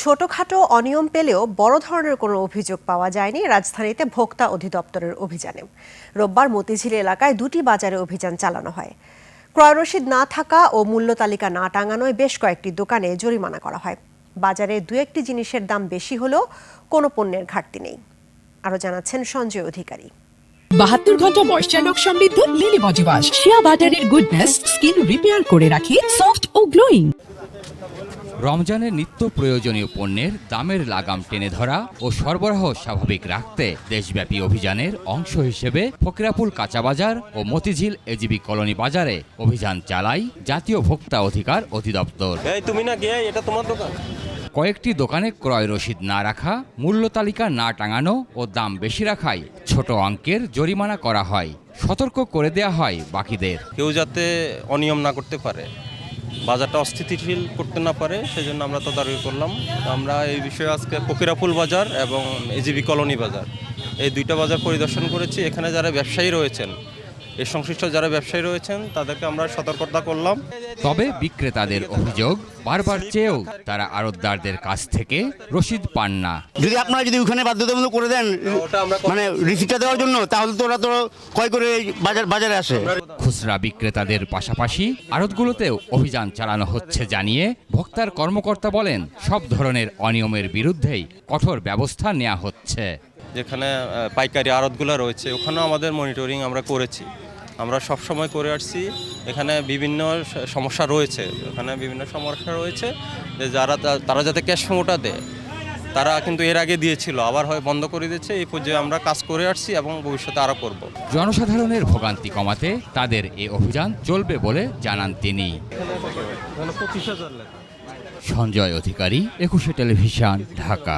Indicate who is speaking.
Speaker 1: ছোটখাটো অনিয়ম পেলেও বড় ধরনের কোনো অভিযোগ পাওয়া যায়নি রাজধানীতে ভোক্তা অধিদপ্তরের অভিযানে। রোববার মতিঝিল এলাকায় দুটি বাজারে অভিযান চালানো হয়। ক্রয় রসিদ না থাকা ও মূল্য তালিকা না টাঙানোয় বেশ কয়েকটি দোকানে জরিমানা করা হয়। বাজারে দু একটি জিনিসের দাম বেশি হলেও কোনো পণ্যের ঘাটতি নেই। আরও জানাচ্ছেন সঞ্জয় অধিকারী।
Speaker 2: 72 ঘন্টা ময়েশ্চার লক সমৃদ্ধ লিলি বডি ওয়াশ শিয়া বাটারের গুডনেস স্কিন রিপেয়ার করে রাখে সফট ও গ্লোয়িং।
Speaker 3: রমজানের নিত্য প্রয়োজনীয় পণ্যের দামের লাগাম টেনে ধরা ও সরবরাহ স্বাভাবিক রাখতে দেশব্যাপী অভিযানের অংশ হিসেবে ফকিরাপুল কাঁচা বাজার ও মতিঝিল এজিবি কলোনি বাজারে অভিযান চালায় জাতীয় ভোক্তা অধিকার অধিদপ্তর।
Speaker 4: এটা তোমার দোকান।
Speaker 3: কয়েকটি দোকানে ক্রয় রসিদ না রাখা, মূল্য তালিকা না টাঙানো ও দাম বেশি রাখায় ছোট অঙ্কের জরিমানা করা হয়। সতর্ক করে দেয়া হয় বাকিদের,
Speaker 4: কেউ যাতে অনিয়ম না করতে পারে, বাজারটা অস্থিতিশীল করতে না পারে, সেজন্য আমরা তদারকি করলাম। আমরা এই বিষয়ে আজকে ফকিরাপুল বাজার এবং এজিবি কলোনি বাজার এই দুইটা বাজার পরিদর্শন করেছি। এখানে যারা ব্যবসায়ী রয়েছেন, এর সংশ্লিষ্ট যারা ব্যবসায়ী রয়েছেন তাদেরকে আমরা সতর্কতা করলাম।
Speaker 3: তবে বিক্রেতাদের অভিযোগ, বারবার চেয়েও তারা আড়তদারদের কাছ থেকে রসিদ পান না।
Speaker 5: যদি আপনারা ওখানে বাধ্যতামূলক করে দেন মানে রিসিপ্টটা দেওয়ার জন্য, তাহলে তো ওরা তো ক্রয় করে বাজারে আসে।
Speaker 3: খুচরা বিক্রেতাদের পাশাপাশি আড়তগুলোতেও অভিযান চালানো হচ্ছে জানিয়ে ভোক্তার কর্মকর্তা বলেন, সব ধরনের অনিয়মের বিরুদ্ধেই কঠোর ব্যবস্থা নেওয়া হচ্ছে।
Speaker 4: যেখানে পাইকারি আড়তগুলো রয়েছে ওখানেও আমাদের মনিটরিং আমরা করেছি, আমরা সব সময় করে আসছি। এখানে বিভিন্ন সমস্যা রয়েছে, যে তারা যাতে ক্যাশ মেমোটা দেয়, তারা কিন্তু এর আগে দিয়েছিল, আবার হয় বন্ধ করে দিয়েছে। এই পর্যায়ে আমরা কাজ করে আসছি এবং ভবিষ্যতে আরও করব।
Speaker 3: জনসাধারণের ভোগান্তি কমাতে তাদের এই অভিযান চলবে বলে জানান তিনি। সঞ্জয় অধিকারী, 21 টেলিভিশন, ঢাকা।